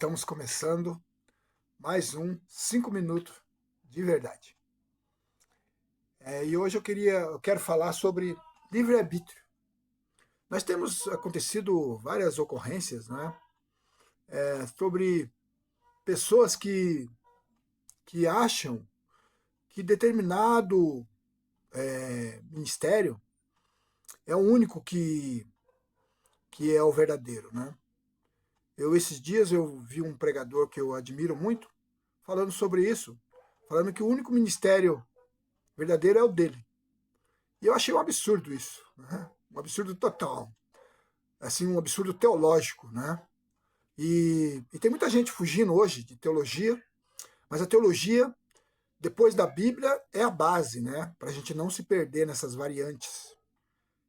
Estamos começando mais um 5 minutos de verdade. E hoje eu quero falar sobre livre-arbítrio. Nós temos acontecido várias ocorrências, né, sobre pessoas que acham que determinado ministério é o único que é o verdadeiro, né? Esses dias eu vi um pregador que eu admiro muito falando sobre isso, falando que o único ministério verdadeiro é o dele. E eu achei um absurdo isso, né? Um absurdo total, assim, um absurdo teológico, né? E tem muita gente fugindo hoje de teologia, mas a teologia, depois da Bíblia, é a base, né? Para a gente não se perder nessas variantes.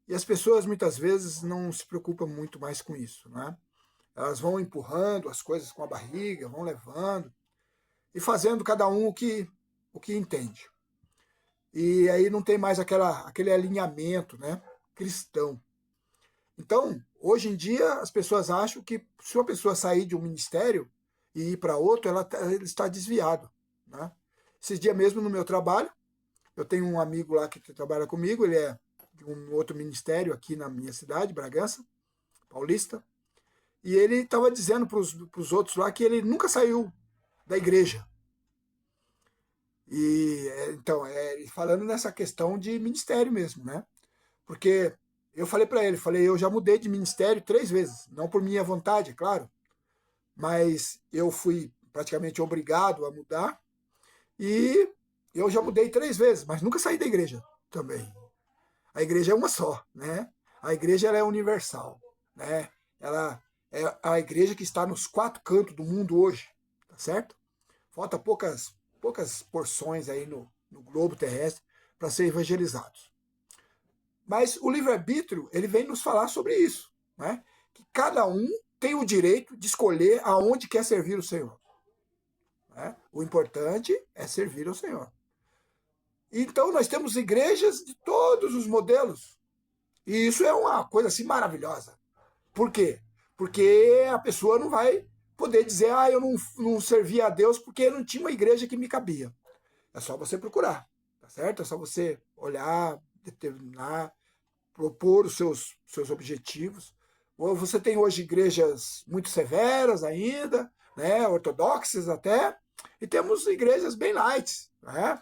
E as pessoas muitas vezes não se preocupam muito mais com isso, né? Elas vão empurrando as coisas com a barriga, vão levando e fazendo cada um o que entende. E aí não tem mais aquele alinhamento, né, cristão. Então, hoje em dia, as pessoas acham que se uma pessoa sair de um ministério e ir para outro, ele está desviado, né? Esses dias mesmo no meu trabalho, eu tenho um amigo lá que trabalha comigo, ele é de um outro ministério aqui na minha cidade, Bragança, Paulista, e ele estava dizendo para os outros lá que ele nunca saiu da igreja. E então, falando nessa questão de ministério mesmo, né? Porque eu falei para ele, eu já mudei de ministério 3 vezes, não por minha vontade, é claro, mas eu fui praticamente obrigado a mudar e eu já mudei 3 vezes, mas nunca saí da igreja também. A igreja é uma só, né? A igreja ela é universal, né? Ela é a igreja que está nos 4 cantos do mundo hoje, tá certo? Falta poucas porções aí no globo terrestre para ser evangelizados. Mas o livre-arbítrio, ele vem nos falar sobre isso, né? Que cada um tem o direito de escolher aonde quer servir o Senhor, né? O importante é servir ao Senhor. Então nós temos igrejas de todos os modelos. E isso é uma coisa assim maravilhosa. Por quê? Porque a pessoa não vai poder dizer, eu não servia a Deus porque não tinha uma igreja que me cabia. É só você procurar, tá certo? É só você olhar, determinar, propor os seus objetivos. Ou você tem hoje igrejas muito severas ainda, né, ortodoxas até, e temos igrejas bem light. Né?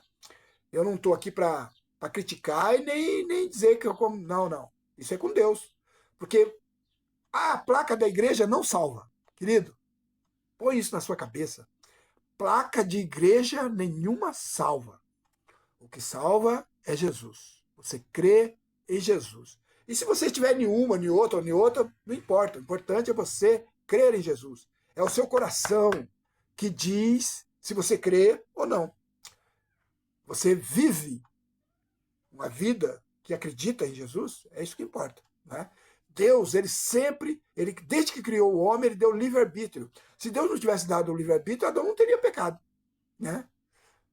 Eu não estou aqui para criticar e nem dizer que eu como. Não, não. Isso é com Deus. Porque a placa da igreja não salva. Querido, põe isso na sua cabeça. Placa de igreja nenhuma salva. O que salva é Jesus. Você crê em Jesus. E se você tiver nenhuma, nem outra, não importa. O importante é você crer em Jesus. É o seu coração que diz se você crê ou não. Você vive uma vida que acredita em Jesus, é isso que importa. Né? Deus, desde que criou o homem, ele deu livre-arbítrio. Se Deus não tivesse dado o livre-arbítrio, Adão não teria pecado. Né?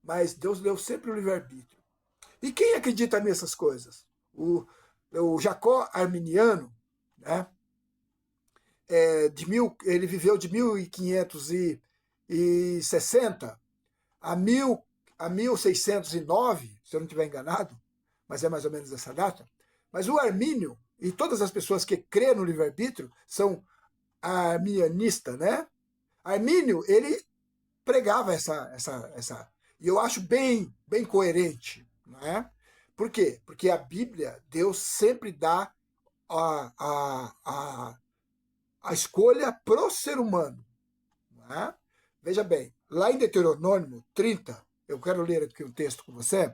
Mas Deus deu sempre o livre-arbítrio. E quem acredita nessas coisas? O Jacó Arminiano, né? Ele viveu de 1560 a 1609, se eu não estiver enganado, mas é mais ou menos essa data. Mas o Armínio e todas as pessoas que crêem no livre-arbítrio são arminianistas, né? Armínio, ele pregava essa e eu acho bem coerente, né? Por quê? Porque a Bíblia, Deus sempre dá a escolha pro ser humano. Né? Veja bem, lá em Deuteronômio 30, eu quero ler aqui um texto com você,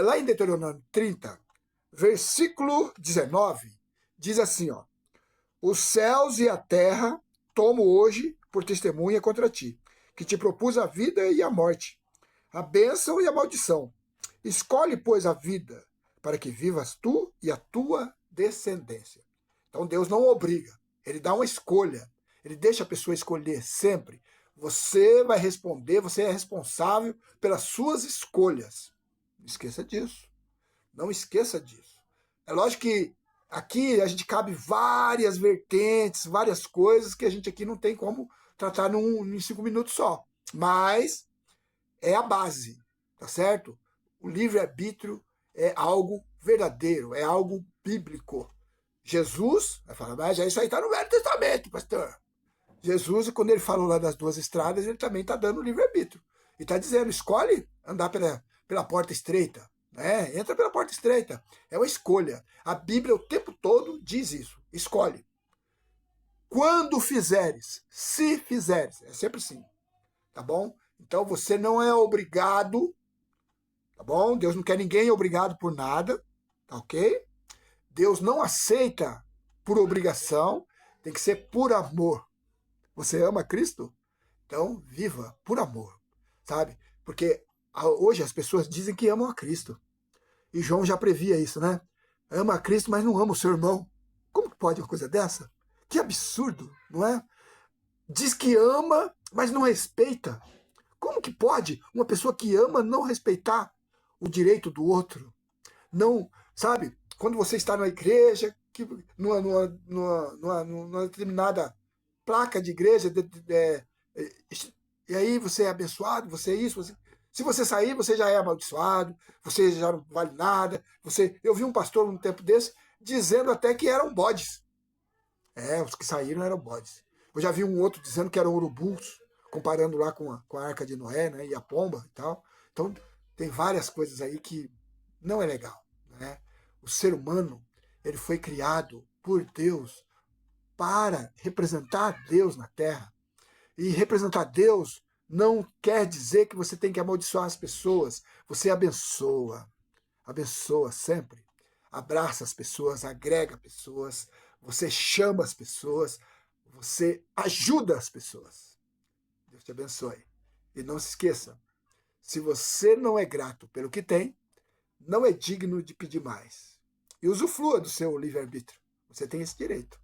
lá em Deuteronômio 30, versículo 19, diz assim, ó, os céus e a terra tomo hoje por testemunha contra ti, que te propus a vida e a morte, a bênção e a maldição. Escolhe, pois, a vida, para que vivas tu e a tua descendência. Então Deus não obriga, ele dá uma escolha, ele deixa a pessoa escolher sempre. Você vai responder, você é responsável pelas suas escolhas. Não esqueça disso. Não esqueça disso. É lógico que aqui a gente cabe várias vertentes, várias coisas que a gente aqui não tem como tratar em 5 minutos só. Mas é a base, tá certo? O livre-arbítrio é algo verdadeiro, é algo bíblico. Jesus, vai falar, mas isso aí está no Velho Testamento, pastor. Jesus, quando ele falou lá das duas estradas, ele também está dando livre-arbítrio. E está dizendo, escolhe andar pela porta estreita. Né? Entra pela porta estreita. É uma escolha. A Bíblia o tempo todo diz isso. Escolhe. Quando fizeres, se fizeres, é sempre sim. Tá bom? Então você não é obrigado, tá bom? Deus não quer ninguém obrigado por nada, tá ok? Deus não aceita por obrigação, tem que ser por amor. Você ama Cristo? Então, viva por amor, sabe? Porque hoje as pessoas dizem que amam a Cristo. E João já previa isso, né? Ama a Cristo, mas não ama o seu irmão. Como que pode uma coisa dessa? Que absurdo, não é? Diz que ama, mas não respeita. Como que pode uma pessoa que ama não respeitar o direito do outro? Não, sabe? Quando você está na igreja, numa determinada placa de igreja, e aí você é abençoado, você é isso, se você sair, você já é amaldiçoado, você já não vale nada. Eu vi um pastor num tempo desse dizendo até que eram bodes. Os que saíram eram bodes. Eu já vi um outro dizendo que eram urubus, comparando lá com a Arca de Noé, né, e a pomba e tal. Então, tem várias coisas aí que não é legal. Né? O ser humano, ele foi criado por Deus para representar Deus na Terra. E representar Deus não quer dizer que você tem que amaldiçoar as pessoas. Você abençoa. Abençoa sempre. Abraça as pessoas, agrega pessoas, você chama as pessoas, você ajuda as pessoas. Deus te abençoe. E não se esqueça, se você não é grato pelo que tem, não é digno de pedir mais. E usufrua do seu livre-arbítrio. Você tem esse direito.